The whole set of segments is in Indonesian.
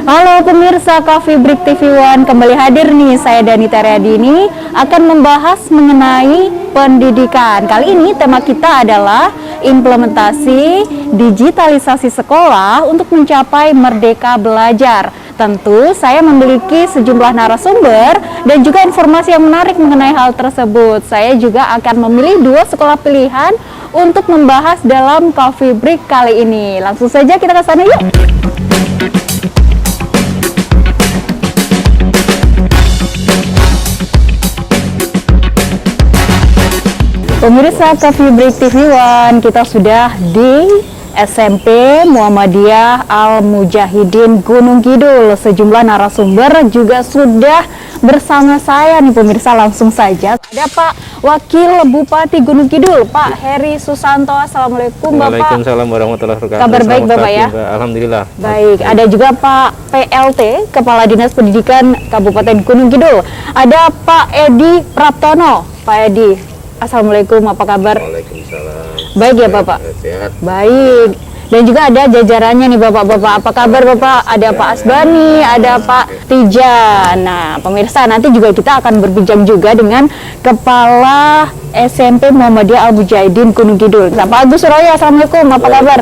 Halo pemirsa Coffee Break TV One, kembali hadir nih saya Danita Riadini akan membahas mengenai pendidikan. Kali ini tema kita adalah implementasi digitalisasi sekolah untuk mencapai merdeka belajar. Tentu saya memiliki sejumlah narasumber dan juga informasi yang menarik mengenai hal tersebut. Saya juga akan memilih dua sekolah pilihan untuk membahas dalam Coffee Break kali ini. Langsung saja kita ke sana yuk. Pemirsa Coffee Break TV One, kita sudah di SMP Muhammadiyah Al Mujahidin Gunung Kidul. Sejumlah narasumber juga sudah bersama saya nih pemirsa, langsung saja. Ada Pak Wakil Bupati Gunung Kidul, Pak Heri Susanto. Assalamualaikum Bapak. Waalaikumsalam warahmatullahi wabarakatuh. Kabar baik Bapak ya? Alhamdulillah. Baik, ada juga Pak PLT, Kepala Dinas Pendidikan Kabupaten Gunung Kidul. Ada Pak Edi Praptono. Pak Edi, Assalamualaikum, apa kabar? Waalaikumsalam. Baik ya Bapak? Sehat. Baik. Dan juga ada jajarannya nih Bapak-Bapak. Apa kabar Bapak? Ada Pak Asbani, ada Pak Tijan. Nah, pemirsa, nanti juga kita akan berbincang juga dengan Kepala SMP Muhammadiyah Al Mujahidin Gunung Kidul. Nah, Pak Agus Suraya, Assalamualaikum, apa kabar?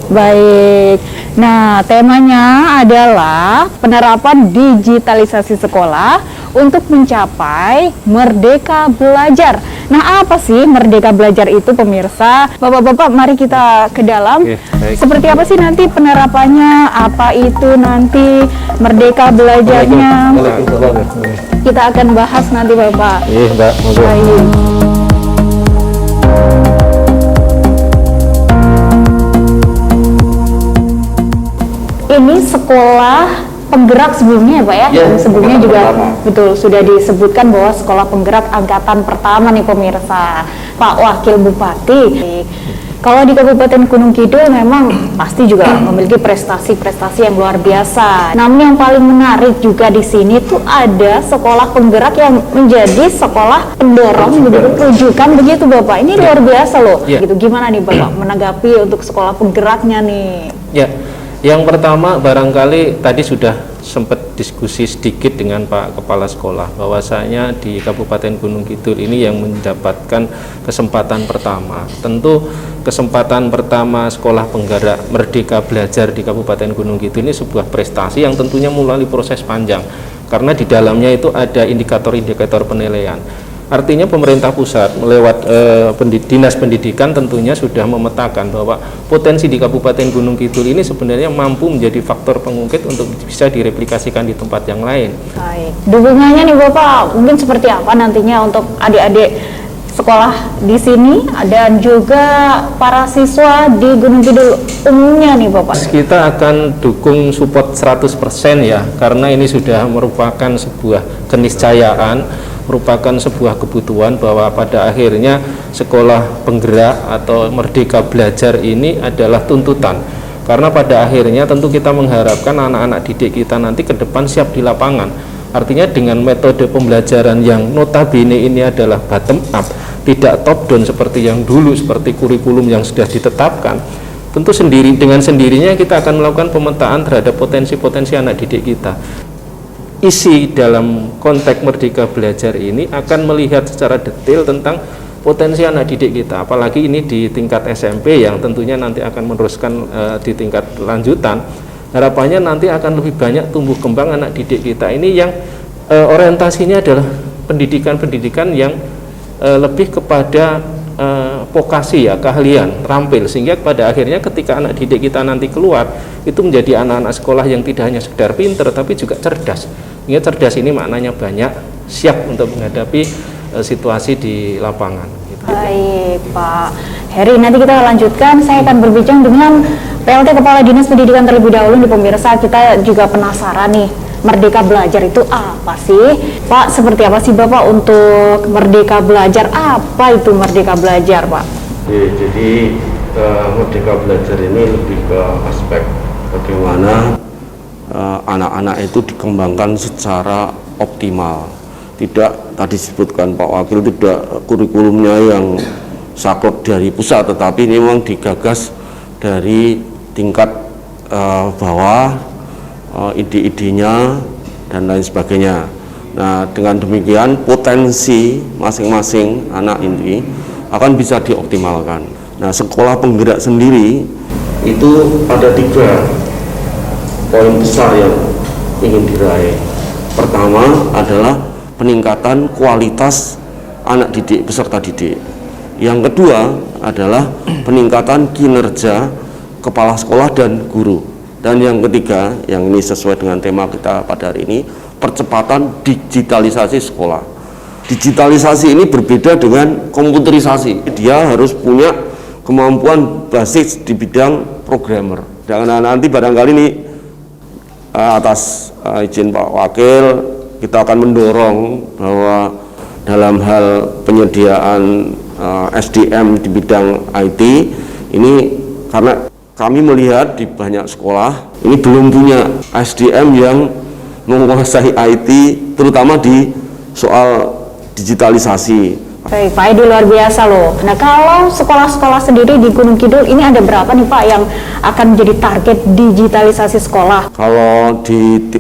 Baik. Nah, temanya adalah penerapan digitalisasi sekolah untuk mencapai merdeka belajar. Nah, apa sih merdeka belajar itu pemirsa? Bapak-bapak, mari kita ke dalam. Oke, baik. Seperti apa sih nanti penerapannya? Apa itu nanti merdeka belajarnya? Kita akan bahas nanti Bapak. Iya, Mbak. Baik. Ini sekolah penggerak sebelumnya ya Pak ya? Ya, Sebelumnya juga pertama. betul sudah disebutkan bahwa sekolah penggerak angkatan pertama nih pemirsa. Pak Wakil Bupati, kalau di Kabupaten Gunung Kidul memang pasti juga memiliki prestasi-prestasi yang luar biasa. Namun yang paling menarik juga di sini tuh ada sekolah penggerak yang menjadi sekolah pendorong begitu, rujukan begitu Bapak. Ini luar biasa loh. Ya. Gitu. Gimana nih Bapak menanggapi untuk sekolah penggeraknya nih? Ya, yang pertama barangkali tadi sudah sempat diskusi sedikit dengan Pak Kepala Sekolah bahwasanya di Kabupaten Gunung Kidul ini yang mendapatkan kesempatan pertama. Tentu kesempatan pertama sekolah penggerak merdeka belajar di Kabupaten Gunung Kidul ini sebuah prestasi yang tentunya melalui proses panjang karena di dalamnya itu ada indikator-indikator penilaian. Artinya pemerintah pusat melewat Dinas Pendidikan tentunya sudah memetakan bahwa potensi di Kabupaten Gunung Kidul ini sebenarnya mampu menjadi faktor pengungkit untuk bisa direplikasikan di tempat yang lain. Baik. Dukungannya nih Bapak, mungkin seperti apa nantinya untuk adik-adik sekolah di sini dan juga para siswa di Gunung Kidul umumnya nih Bapak? Kita akan dukung support 100% ya, karena ini sudah merupakan sebuah keniscayaan, merupakan sebuah kebutuhan bahwa pada akhirnya sekolah penggerak atau merdeka belajar ini adalah tuntutan. Karena pada akhirnya tentu kita mengharapkan anak-anak didik kita nanti ke depan siap di lapangan. Artinya dengan metode pembelajaran yang notabene ini adalah bottom up, tidak top down seperti yang dulu, seperti kurikulum yang sudah ditetapkan. Tentu dengan sendirinya kita akan melakukan pemetaan terhadap potensi-potensi anak didik kita. Isi dalam konteks merdeka belajar ini akan melihat secara detail tentang potensi anak didik kita, apalagi ini di tingkat SMP yang tentunya nanti akan meneruskan di tingkat lanjutan. Harapannya nanti akan lebih banyak tumbuh kembang anak didik kita ini yang orientasinya adalah pendidikan-pendidikan yang lebih kepada vokasi ya, keahlian, terampil, sehingga pada akhirnya ketika anak didik kita nanti keluar itu menjadi anak-anak sekolah yang tidak hanya sekedar pinter tapi juga cerdas. Sehingga cerdas ini maknanya banyak, siap untuk menghadapi situasi di lapangan gitu. Baik Pak Heri, nanti kita lanjutkan. Saya akan berbincang dengan PLT Kepala Dinas Pendidikan terlebih dahulu nih pemirsa. Kita juga penasaran nih, merdeka belajar itu apa sih Pak? Seperti apa sih Bapak untuk merdeka belajar? Apa itu merdeka belajar Pak? Jadi merdeka belajar ini lebih ke aspek bagaimana anak-anak itu dikembangkan secara optimal. Tidak, tadi disebutkan Pak Wakil, tidak kurikulumnya yang saklek dari pusat, tetapi ini memang digagas dari tingkat bawah ide-idenya dan lain sebagainya. Nah, dengan demikian potensi masing-masing anak ini akan bisa dioptimalkan. Nah, sekolah penggerak sendiri itu ada 3 poin besar yang ingin diraih. Pertama adalah peningkatan kualitas anak didik peserta didik. Yang kedua adalah peningkatan kinerja kepala sekolah dan guru. Dan yang ketiga, yang ini sesuai dengan tema kita pada hari ini, percepatan digitalisasi sekolah. Digitalisasi ini berbeda dengan komputerisasi. Dia harus punya kemampuan basis di bidang programmer. Dan nanti barangkali ini atas izin Pak Wakil, kita akan mendorong bahwa dalam hal penyediaan SDM di bidang IT ini, karena kami melihat di banyak sekolah ini belum punya SDM yang menguasai IT, terutama di soal digitalisasi. Baik, Pak Edi, luar biasa loh. Nah, kalau sekolah-sekolah sendiri di Gunung Kidul ini ada berapa nih Pak yang akan menjadi target digitalisasi sekolah? Kalau di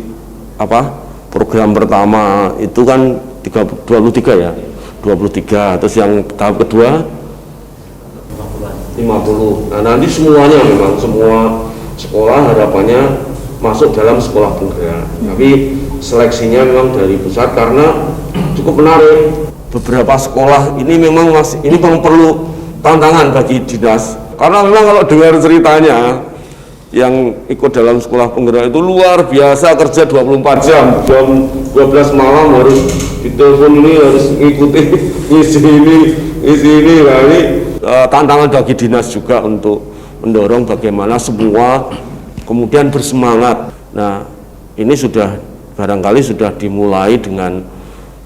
program pertama itu kan 23 ya, 23. Terus yang tahap kedua 50. Nah, nanti semuanya memang semua sekolah harapannya masuk dalam sekolah penggerak. Tapi seleksinya memang dari pusat karena cukup menarik. Beberapa sekolah ini memang perlu tantangan bagi dinas. Karena memang kalau dengar ceritanya yang ikut dalam sekolah penggerak itu luar biasa, kerja 24 jam. Jam 12 malam harus ditelepon, ini harus ngikuti isi ini. Nah, ini tantangan bagi dinas juga untuk mendorong bagaimana semua kemudian bersemangat. Nah, ini barangkali sudah dimulai dengan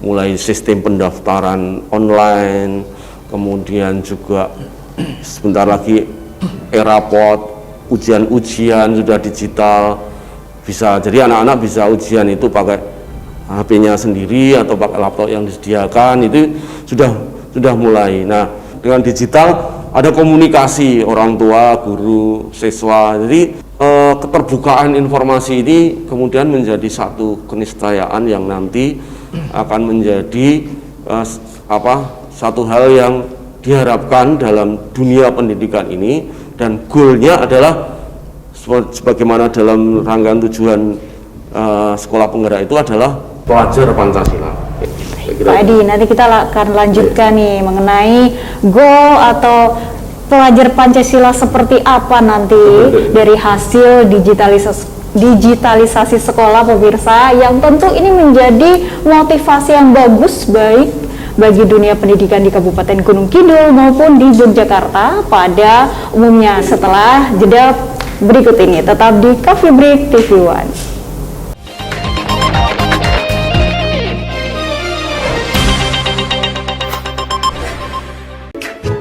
mulai sistem pendaftaran online, kemudian juga sebentar lagi e-raport, ujian-ujian sudah digital, jadi anak-anak bisa ujian itu pakai HP-nya sendiri atau pakai laptop yang disediakan, itu sudah mulai. Nah, dengan digital ada komunikasi orang tua, guru, siswa. Jadi keterbukaan informasi ini kemudian menjadi satu keniscayaan yang nanti akan menjadi satu hal yang diharapkan dalam dunia pendidikan ini, dan goalnya adalah sebagaimana dalam rangkaian tujuan sekolah penggerak itu adalah pelajar Pancasila. Pak Edi, nanti kita akan lanjutkan nih mengenai goal atau pelajar Pancasila seperti apa nanti dari hasil digitalisasi sekolah, pemirsa, yang tentu ini menjadi motivasi yang bagus baik bagi dunia pendidikan di Kabupaten Gunung Kidul maupun di Yogyakarta pada umumnya. Setelah jeda berikut ini, tetap di Coffee Break TV One.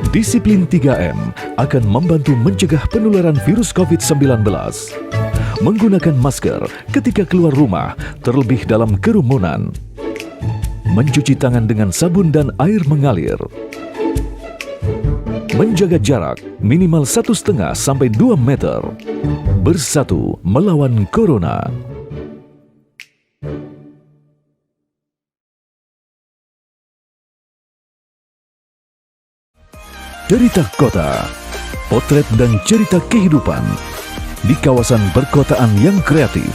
Disiplin 3M akan membantu mencegah penularan virus COVID-19. Menggunakan masker ketika keluar rumah, terlebih dalam kerumunan. Mencuci tangan dengan sabun dan air mengalir. Menjaga jarak minimal 1,5 sampai 2 meter. Bersatu melawan corona. Cerita kota, potret dan cerita kehidupan di kawasan perkotaan yang kreatif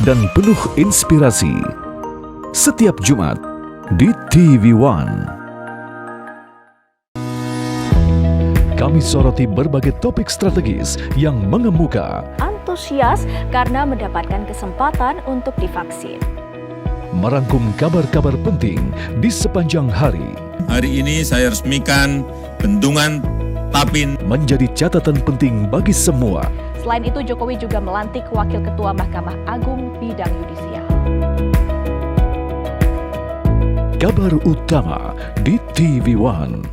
dan penuh inspirasi. Setiap Jumat di TV One. Kami soroti berbagai topik strategis yang mengemuka. Antusias karena mendapatkan kesempatan untuk divaksin. Merangkum kabar-kabar penting di sepanjang hari. Hari ini saya resmikan Bendungan Tapin menjadi catatan penting bagi semua. Selain itu, Jokowi juga melantik Wakil Ketua Mahkamah Agung Bidang Yudisial. Kabar utama di TV One.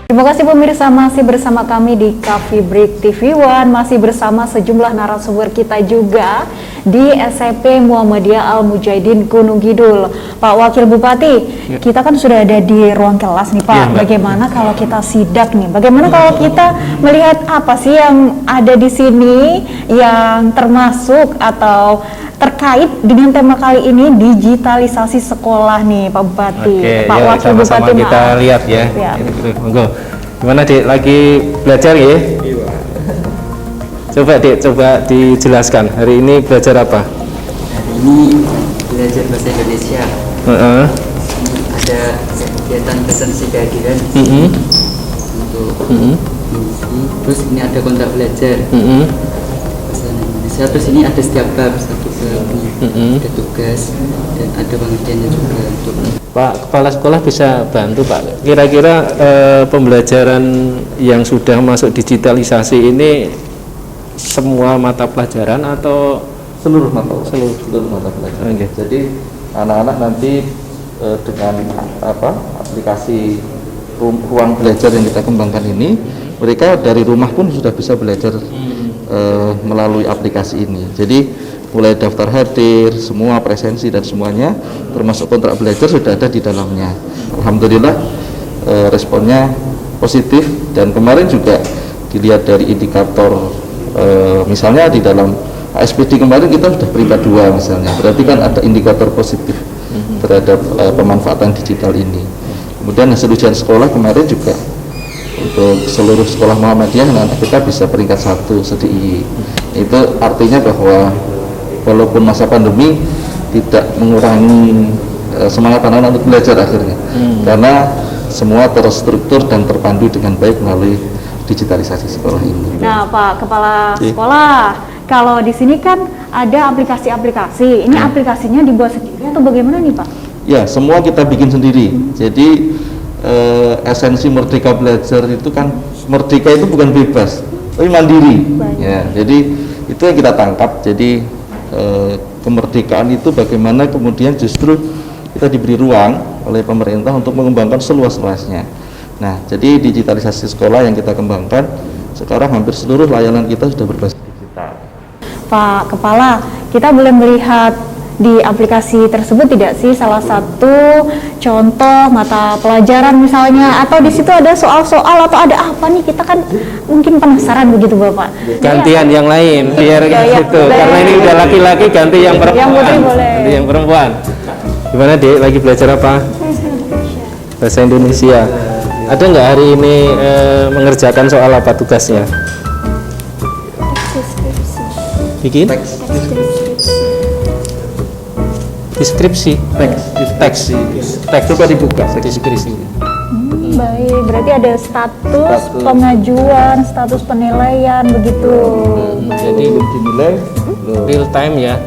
Terima kasih pemirsa, masih bersama kami di Coffee Break TV One, masih bersama sejumlah narasumber kita juga di SMP Muhammadiyah Al Mujahidin Gunung Kidul. Pak Wakil Bupati, kita kan sudah ada di ruang kelas nih Pak. Ya, Mbak. Bagaimana kalau kita sidak nih? Bagaimana kalau kita melihat apa sih yang ada di sini yang termasuk atau terkait dengan tema kali ini, digitalisasi sekolah nih Pak Bupati. Oke, Pak ya, Wakil sama-sama Bupati, kita maaf. lihat ya. Ya. Monggo. Gimana Dik, lagi belajar ya? Coba Dik, coba dijelaskan. Hari ini belajar apa? Hari ini belajar bahasa Indonesia. Heeh. Ada kegiatan presensi kehadiran Mm-mm. untuk Mm-mm. mengisi. Terus ini ada kontrak belajar Mm-mm. bahasa Indonesia. Terus ini ada setiap bab satu bab nih. Mm-mm. Ada tugas dan ada pengertiannya juga untuk Pak Kepala Sekolah bisa bantu Pak. Kira-kira pembelajaran yang sudah masuk digitalisasi ini semua mata pelajaran atau seluruh mata pelajaran. Oke. Jadi anak-anak nanti dengan aplikasi ruang belajar yang kita kembangkan ini, mereka dari rumah pun sudah bisa belajar melalui aplikasi ini. Jadi mulai daftar hadir, semua presensi dan semuanya, termasuk kontrak belajar sudah ada di dalamnya. Alhamdulillah responnya positif, dan kemarin juga dilihat dari indikator misalnya di dalam ASPD kemarin kita sudah peringkat 2 misalnya, berarti kan ada indikator positif terhadap pemanfaatan digital ini. Kemudian hasil ujian sekolah kemarin juga untuk seluruh sekolah Muhammadiyah dengan kita bisa peringkat 1 SDIY. Itu artinya bahwa walaupun masa pandemi tidak mengurangi semangat anak-anak untuk belajar akhirnya, karena semua terstruktur dan terpandu dengan baik melalui digitalisasi sekolah ini. Nah, Pak Kepala Iya. Sekolah, kalau di sini kan ada aplikasi-aplikasi. Ini aplikasinya dibuat sendiri atau bagaimana nih Pak? Ya, semua kita bikin sendiri. Jadi esensi Merdeka Belajar itu kan, merdeka itu bukan bebas, tapi mandiri. Ya, jadi itu yang kita tangkap. Jadi kemerdekaan itu bagaimana kemudian justru kita diberi ruang oleh pemerintah untuk mengembangkan seluas-luasnya. Nah, jadi digitalisasi sekolah yang kita kembangkan sekarang hampir seluruh layanan kita sudah berbasis digital. Pak Kepala, kita boleh melihat di aplikasi tersebut tidak sih salah satu contoh mata pelajaran misalnya, atau di situ ada soal-soal atau ada apa nih, kita kan mungkin penasaran begitu Bapak. gantian yang lain biar Ya, gitu. boleh. Karena ini udah laki-laki, ganti yang perempuan. Yang putri boleh. Ganti yang perempuan. Gimana Dik, lagi belajar apa? Bahasa Indonesia. Ada nggak hari ini mengerjakan soal apa tugasnya? Bikin? Deskripsi. Teks. Coba dibuka. Deskripsi. Baik, berarti ada status pengajuan, status penilaian begitu. Jadi Dinilai real time ya,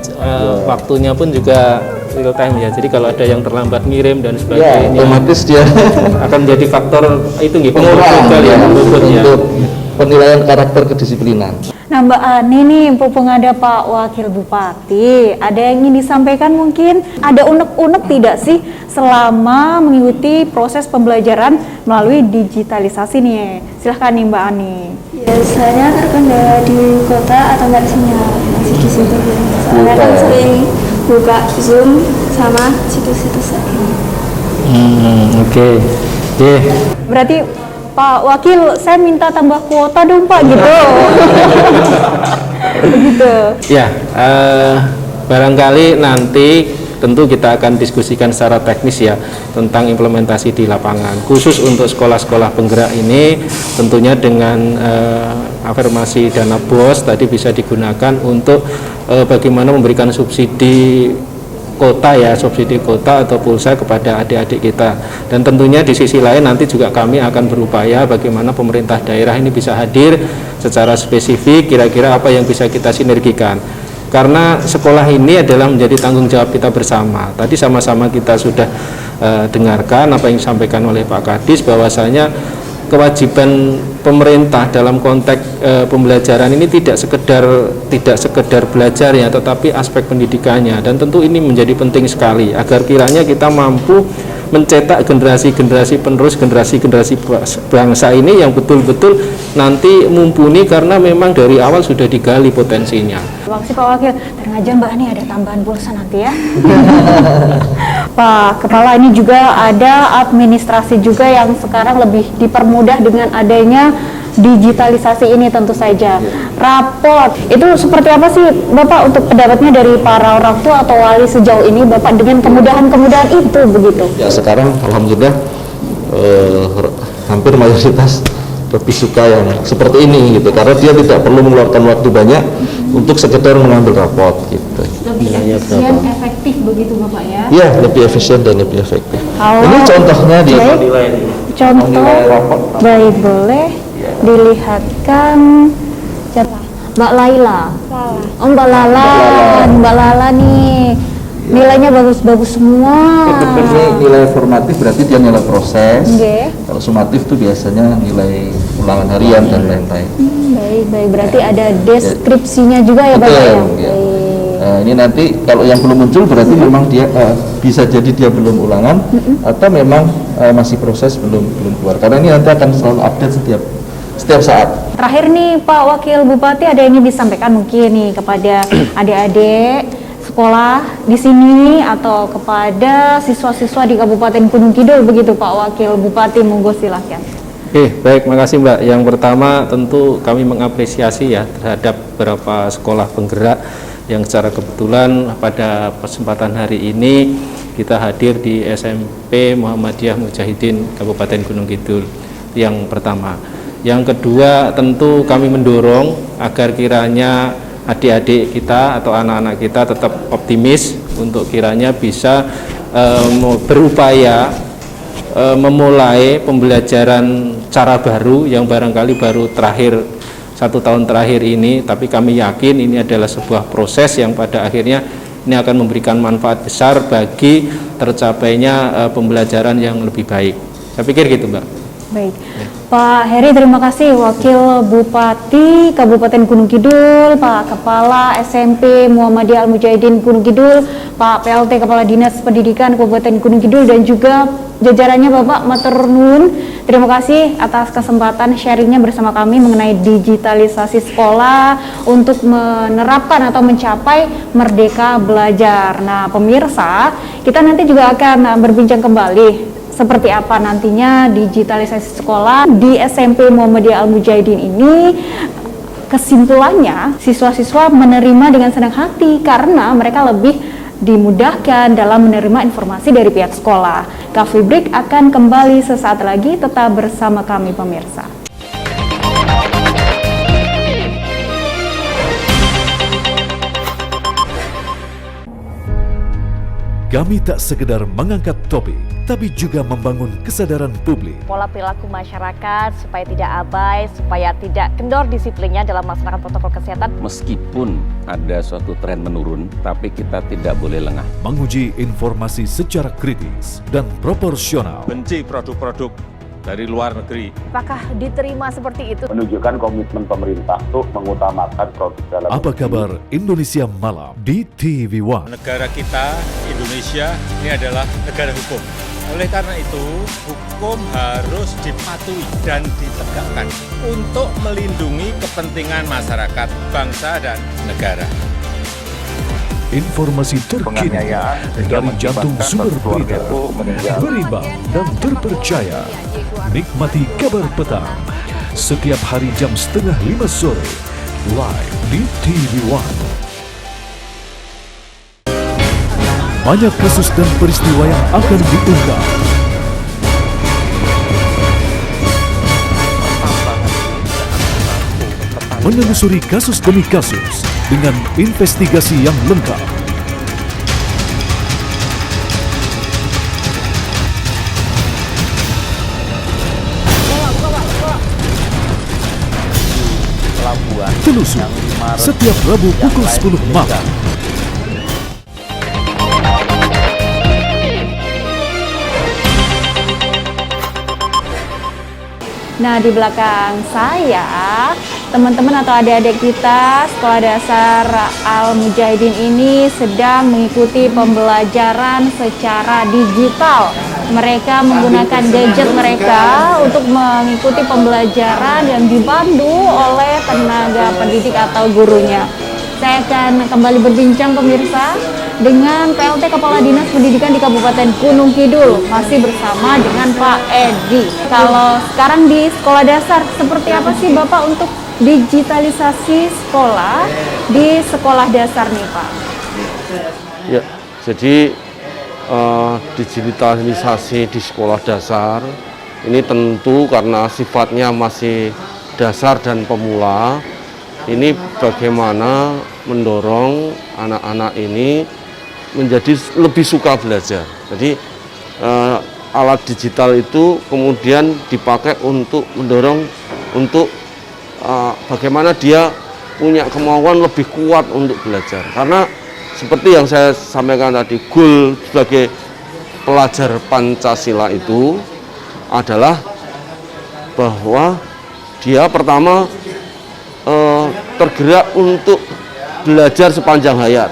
waktunya pun juga real time ya. Jadi kalau ada yang terlambat ngirim dan ya, sebagainya, otomatis dia akan jadi faktor itu nggih pengurangan ya, pembobotnya. untuk penilaian karakter kedisiplinan. Nah Mbak Ani nih, mumpung ada Pak Wakil Bupati, ada yang ingin disampaikan mungkin? Ada unek-unek tidak sih selama mengikuti proses pembelajaran melalui digitalisasi nih? Silahkan nih Mbak Ani. Biasanya terkendala di kota atau nggak sinyal, masih di situ. Soalnya kan sering buka Zoom sama situs-situs lagi. Oke. Berarti Pak Wakil, saya minta tambah kuota dong Pak, gitu. Begitu. Ya, barangkali nanti tentu kita akan diskusikan secara teknis ya tentang implementasi di lapangan. Khusus untuk sekolah-sekolah penggerak ini tentunya dengan afirmasi dana BOS tadi bisa digunakan untuk bagaimana memberikan subsidi kota ya, subsidi kota atau pulsa kepada adik-adik kita. Dan tentunya di sisi lain nanti juga kami akan berupaya bagaimana pemerintah daerah ini bisa hadir secara spesifik, kira-kira apa yang bisa kita sinergikan. Karena sekolah ini adalah menjadi tanggung jawab kita bersama. Tadi sama-sama kita sudah dengarkan apa yang disampaikan oleh Pak Kadis, bahwasanya kewajiban pemerintah dalam konteks pembelajaran ini tidak sekedar belajarnya, tetapi aspek pendidikannya. Dan tentu ini menjadi penting sekali agar kiranya kita mampu mencetak generasi-generasi penerus, generasi-generasi bangsa ini yang betul-betul nanti mumpuni karena memang dari awal sudah digali potensinya. Terima kasih Pak Wakil. Tenang aja Mbak, nih ada tambahan pulsa nanti ya. Pak Kepala, ini juga ada administrasi juga yang sekarang lebih dipermudah dengan adanya digitalisasi ini tentu saja. Raport, itu seperti apa sih Bapak untuk pendapatnya dari para orang tua atau wali sejauh ini Bapak dengan kemudahan-kemudahan itu begitu? Ya sekarang alhamdulillah hampir mayoritas lebih suka yang seperti ini gitu, karena dia tidak perlu mengeluarkan waktu banyak untuk sekedar mengambil raport gitu. Lebih efisien, efektif begitu Bapak ya? Iya, lebih efisien dan lebih efektif. Kalau Ini contohnya di contoh, baik boleh dilihatkan. Mbak Laila, oh Mbak Lala nih nilainya bagus-bagus semua. Ini nilai formatif berarti dia nilai proses. Okay. Kalau sumatif itu biasanya nilai ulangan harian dan lain-lain. Baik, berarti ada deskripsinya juga ya Bapak ya? Ya. Nah, ini nanti kalau yang belum muncul berarti memang dia bisa jadi dia belum ulangan atau memang masih proses belum keluar. Karena ini nanti akan selalu update setiap saat. Terakhir nih Pak Wakil Bupati, ada yang ingin disampaikan mungkin nih kepada adik-adik sekolah di sini atau kepada siswa-siswa di Kabupaten Gunung Kidul begitu Pak Wakil Bupati, monggo silahkan. Baik, makasih Mbak. Yang pertama tentu kami mengapresiasi ya terhadap beberapa sekolah penggerak yang secara kebetulan pada kesempatan hari ini kita hadir di SMP Muhammadiyah Mujahidin Kabupaten Gunung Kidul. Yang pertama. Yang kedua, tentu kami mendorong agar kiranya adik-adik kita atau anak-anak kita tetap optimis untuk kiranya bisa berupaya memulai pembelajaran cara baru yang barangkali baru terakhir 1 tahun terakhir ini, tapi kami yakin ini adalah sebuah proses yang pada akhirnya ini akan memberikan manfaat besar bagi tercapainya pembelajaran yang lebih baik. Saya pikir gitu Mbak. Baik, Pak Heri, terima kasih Wakil Bupati Kabupaten Gunung Kidul, Pak Kepala SMP Muhammadiyah Al-Mujahidin Gunung Kidul, Pak PLT Kepala Dinas Pendidikan Kabupaten Gunung Kidul, dan juga jajarannya Bapak Matur Nuwun. Terima kasih atas kesempatan sharingnya bersama kami mengenai digitalisasi sekolah untuk menerapkan atau mencapai merdeka belajar. Nah pemirsa, kita nanti juga akan berbincang kembali seperti apa nantinya digitalisasi sekolah di SMP Muhammadiyah Al-Mujahidin ini. Kesimpulannya, siswa-siswa menerima dengan senang hati karena mereka lebih dimudahkan dalam menerima informasi dari pihak sekolah. Coffee Break akan kembali sesaat lagi, tetap bersama kami pemirsa. Kami tak sekedar mengangkat topik, tapi juga membangun kesadaran publik. Pola perilaku masyarakat supaya tidak abai, supaya tidak kendor disiplinnya dalam melaksanakan protokol kesehatan. Meskipun ada suatu tren menurun, tapi kita tidak boleh lengah. Menguji informasi secara kritis dan proporsional. Benci produk-produk dari luar negeri. Apakah diterima seperti itu? Menunjukkan komitmen pemerintah untuk mengutamakan produk dalam Apa kabar Indonesia Malam di TV One? Negara kita, Indonesia, ini adalah negara hukum. Oleh karena itu, hukum harus dipatuhi dan ditegakkan untuk melindungi kepentingan masyarakat, bangsa, dan negara. Informasi terkini dari jantung sumber berita, berimbang dan terpercaya. Nikmati kabar petang setiap hari jam 4:30 sore live di TV One. Banyak kasus dan peristiwa yang akan diungkap. Menelusuri kasus demi kasus dengan investigasi yang lengkap. Telusur setiap Rabu pukul 10 malam. Nah, di belakang saya, teman-teman atau adik-adik kita Sekolah Dasar Al-Mujahidin ini sedang mengikuti pembelajaran secara digital. mereka menggunakan gadget mereka untuk mengikuti pembelajaran yang dipandu oleh tenaga pendidik atau gurunya. Saya akan kembali berbincang pemirsa dengan PLT Kepala Dinas Pendidikan di Kabupaten Gunung Kidul, masih bersama dengan Pak Edi. Kalau sekarang di sekolah dasar, seperti apa sih Bapak untuk digitalisasi sekolah di sekolah dasar nih Pak? Ya, jadi digitalisasi di sekolah dasar ini tentu karena sifatnya masih dasar dan pemula, ini bagaimana mendorong anak-anak ini menjadi lebih suka belajar. Jadi alat digital itu kemudian dipakai untuk mendorong untuk bagaimana dia punya kemauan lebih kuat untuk belajar. Karena seperti yang saya sampaikan tadi, goal sebagai pelajar Pancasila itu adalah bahwa dia pertama tergerak untuk belajar sepanjang hayat,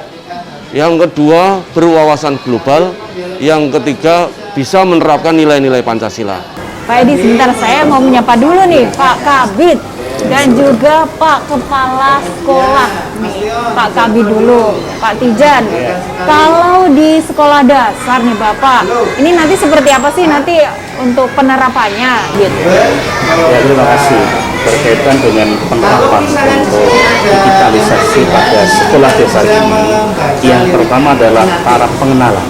yang kedua berwawasan global, yang ketiga bisa menerapkan nilai-nilai Pancasila. Pak Edi, sebentar, saya mau menyapa dulu nih Pak Kabid dan juga Pak Kepala Sekolah nih. Pak Kabid dulu, Pak Tijan. Kalau di sekolah dasar nih Bapak, ini nanti seperti apa sih nanti untuk penerapannya gitu? Ya, terima kasih. Berkaitan dengan penerapan untuk digitalisasi pada sekolah dasar ini, yang pertama adalah para pengenalan.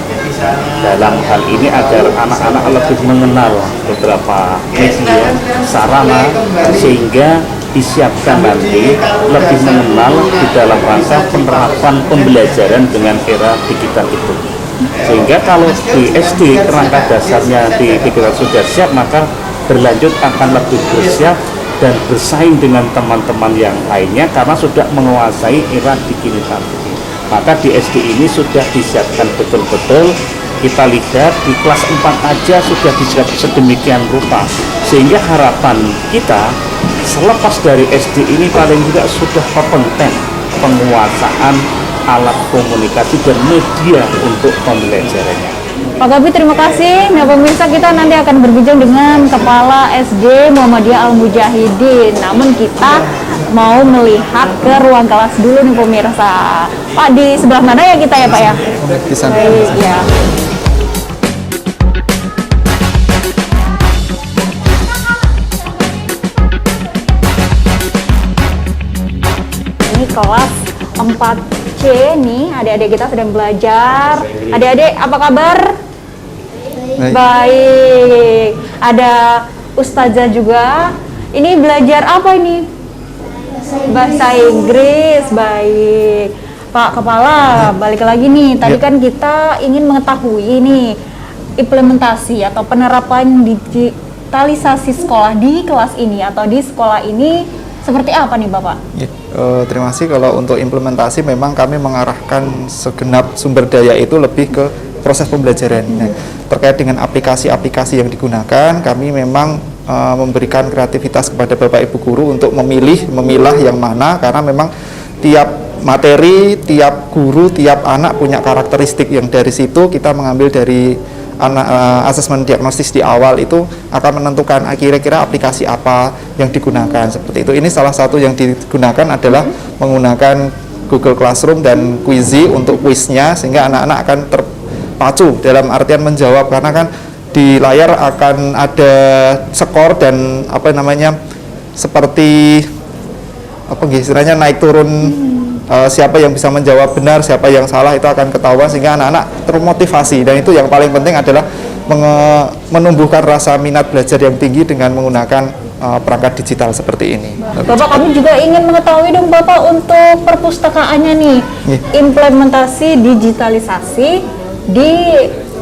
Dalam hal ini agar anak-anak lebih mengenal beberapa media, sarana, sehingga disiapkan nanti lebih mengenal di dalam rangka penerapan pembelajaran dengan era digital itu. Sehingga kalau di SD kerangka dasarnya di digital sudah siap, maka berlanjut akan lebih bersiap dan bersaing dengan teman-teman yang lainnya karena sudah menguasai era digital. Maka di SD ini sudah disiapkan betul-betul. Kita lihat di kelas 4 aja sudah disiapkan sedemikian rupa, sehingga harapan kita selepas dari SD ini paling tidak sudah kompeten penguasaan alat komunikasi dan media untuk pembelajarannya. Pak Kabid, terima kasih. Nah pemirsa, kita nanti akan berbincang dengan Kepala SD Muhammadiyah Al-Mujahidin. Namun kita mau melihat ke ruang kelas dulu nih pemirsa. Pak, di sebelah mana ya kita ya Pak ya? Di sana. Baik, ya. Ini kelas 4C nih, adik-adik kita sedang belajar. Adik-adik, apa kabar? Baik. Ada Ustazah juga. Ini belajar apa ini? Bahasa Inggris. Baik. Pak Kepala, balik lagi nih. Tadi kan kita ingin mengetahui nih implementasi atau penerapan digitalisasi sekolah di kelas ini atau di sekolah ini seperti apa nih Bapak? Terima kasih. Kalau untuk implementasi memang kami mengarahkan segenap sumber daya itu lebih ke proses pembelajaran. Nah, terkait dengan aplikasi-aplikasi yang digunakan, kami memang memberikan kreativitas kepada Bapak Ibu guru untuk memilah yang mana, karena memang tiap materi, tiap guru, tiap anak punya karakteristik yang dari situ kita mengambil dari asesmen diagnostis di awal itu akan menentukan kira-kira aplikasi apa yang digunakan seperti itu. Ini salah satu yang digunakan adalah menggunakan Google Classroom dan Quizy untuk kuisnya, sehingga anak-anak akan terpacu dalam artian menjawab, karena kan di layar akan ada skor dan apa namanya seperti apa istilahnya naik turun. Siapa yang bisa menjawab benar, siapa yang salah itu akan ketahuan, sehingga anak-anak termotivasi. Dan itu yang paling penting adalah menumbuhkan rasa minat belajar yang tinggi dengan menggunakan perangkat digital seperti ini. Bapak, kami juga ingin mengetahui dong Bapak untuk perpustakaannya nih, implementasi digitalisasi di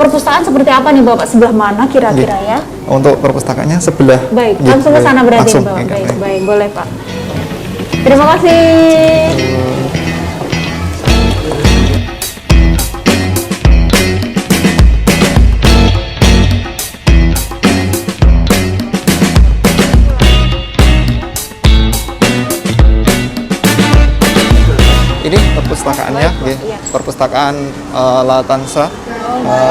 perpustakaan seperti apa nih Bapak? Sebelah mana kira-kira ya? Untuk perpustakaannya sebelah. Baik, langsung ke sana berarti Bapak. Baik, boleh Pak. Terima kasih. Ini perpustakaannya, perpustakaan Latansa.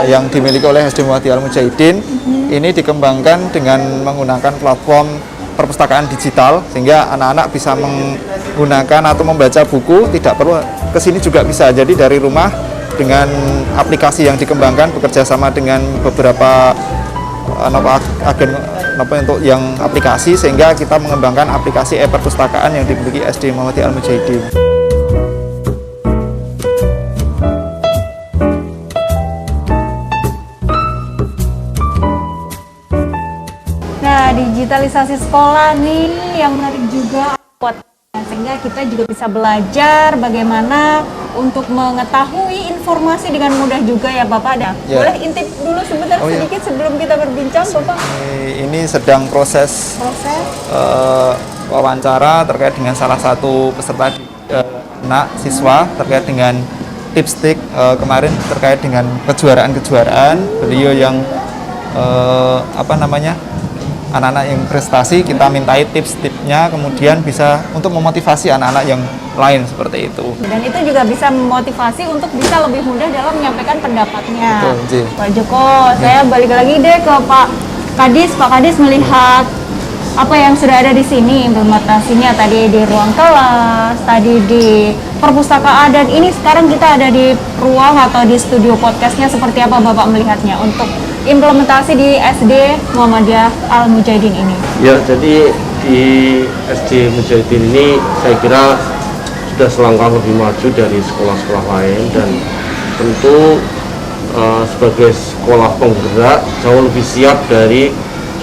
yang dimiliki oleh SD Muhammad Al-Mujahidin. Ini dikembangkan dengan menggunakan platform perpustakaan digital, sehingga anak-anak bisa menggunakan atau membaca buku, tidak perlu kesini juga bisa. Jadi dari rumah dengan aplikasi yang dikembangkan bekerja sama dengan beberapa agen untuk yang aplikasi, sehingga kita mengembangkan aplikasi e-perpustakaan yang dimiliki SD Muhammad Al-Mujahidin. Nah, digitalisasi sekolah nih yang menarik juga, sehingga kita juga bisa belajar bagaimana untuk mengetahui informasi dengan mudah juga ya Bapak. Boleh intip dulu sebentar sedikit sebelum kita berbincang, Bapak? Ini sedang proses wawancara terkait dengan salah satu peserta siswa terkait dengan tipstik kemarin terkait dengan kejuaraan beliau yang anak-anak yang prestasi, kita mintai tips-tipsnya, kemudian bisa untuk memotivasi anak-anak yang lain seperti itu. Dan itu juga bisa memotivasi untuk bisa lebih mudah dalam menyampaikan pendapatnya. Betul, Pak Joko, saya balik lagi deh ke Pak Kadis. Pak Kadis melihat apa yang sudah ada di sini, implementasinya tadi di ruang kelas, tadi di perpustakaan, dan ini sekarang kita ada di ruang atau di studio podcastnya. Seperti apa Bapak melihatnya untuk implementasi di SD Muhammadiyah Al-Mujahidin ini? Ya, jadi di SD Mujahidin ini saya kira sudah selangkah lebih maju dari sekolah-sekolah lain, dan tentu sebagai sekolah penggerak jauh lebih siap dari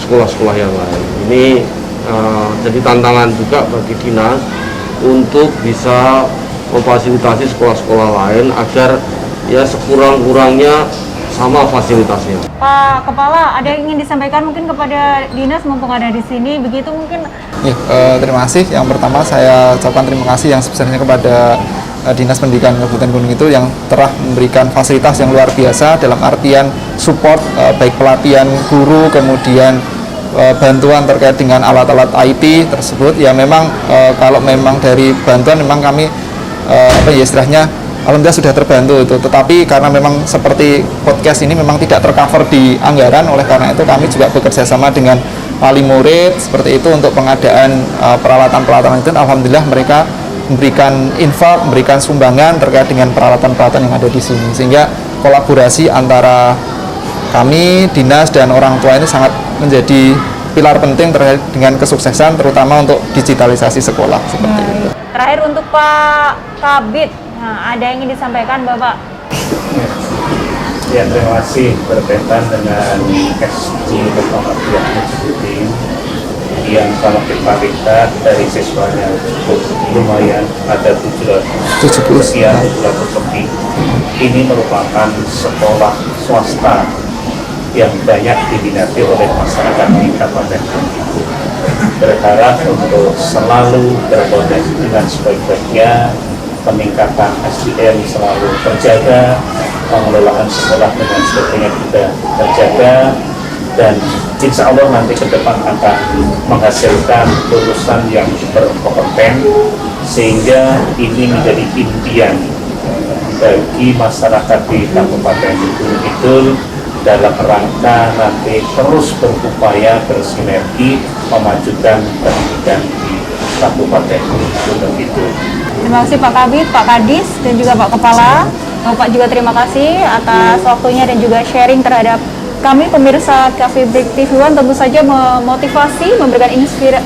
sekolah-sekolah yang lain. Ini jadi tantangan juga bagi dinas untuk bisa memfasilitasi sekolah-sekolah lain agar ya sekurang-kurangnya sama fasilitasnya. Pak Kepala, ada yang ingin disampaikan mungkin kepada dinas mumpung ada di sini, begitu mungkin? Ya, terima kasih. Yang pertama saya ucapkan terima kasih yang sebesarnya kepada Dinas Pendidikan Kabupaten Gunung Kidul yang telah memberikan fasilitas yang luar biasa dalam artian support baik pelatihan guru, kemudian bantuan terkait dengan alat-alat IT tersebut. Ya memang kalau memang dari bantuan memang kami istilahnya alhamdulillah sudah terbantu itu, tetapi karena memang seperti podcast ini memang tidak tercover di anggaran, oleh karena itu kami juga bekerja sama dengan wali murid seperti itu untuk pengadaan peralatan-peralatan itu. Alhamdulillah mereka memberikan infak, memberikan sumbangan terkait dengan peralatan-peralatan yang ada di sini, sehingga kolaborasi antara kami, dinas dan orang tua ini sangat menjadi pilar penting terkait dengan kesuksesan, terutama untuk digitalisasi sekolah seperti itu. Terakhir untuk Pak Kabid, ada yang ingin disampaikan Bapak? Ya, terima kasih. Berkaitan dengan SD Muhammadiyah Al-Mujahidin yang kalau kita lihat dari siswanya cukup lumayan, ada 700 sekian, 700 lebih. Ini merupakan sekolah swasta yang banyak diminati oleh masyarakat di Kabupaten Gunung Kidul. Berharap untuk selalu berkoordinasi dengan sebaik-baiknya, peningkatan SDM selalu terjaga, pengelolaan sekolah dengan sebagainya juga terjaga, dan insya Allah nanti ke depan akan menghasilkan lulusan yang berkompeten, sehingga ini menjadi impian bagi masyarakat di Kabupaten Gunung Kidul dalam rangka nanti terus berupaya bersinergi memajukan pendidikan di Kabupaten Gunung Kidul. Terima kasih Pak Kabid, Pak Kadis, dan juga Pak Kepala. Bapak juga terima kasih atas waktunya dan juga sharing terhadap kami pemirsa Cafe Break TV One. Tentu saja memotivasi, memberikan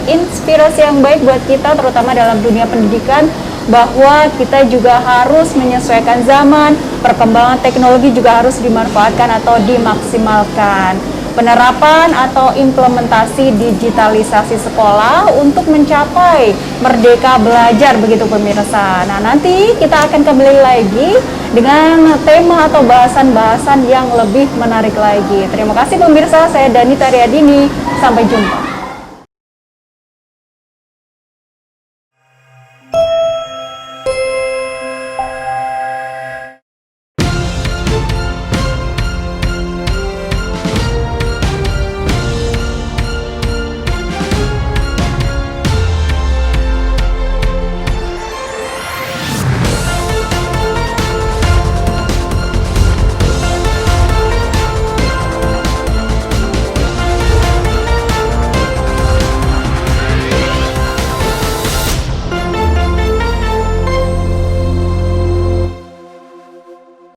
inspirasi yang baik buat kita, terutama dalam dunia pendidikan, bahwa kita juga harus menyesuaikan zaman, perkembangan teknologi juga harus dimanfaatkan atau dimaksimalkan. Penerapan atau implementasi digitalisasi sekolah untuk mencapai merdeka belajar, begitu pemirsa. Nah, nanti kita akan kembali lagi dengan tema atau bahasan-bahasan yang lebih menarik lagi. Terima kasih pemirsa, saya Danita Riyadini, sampai jumpa.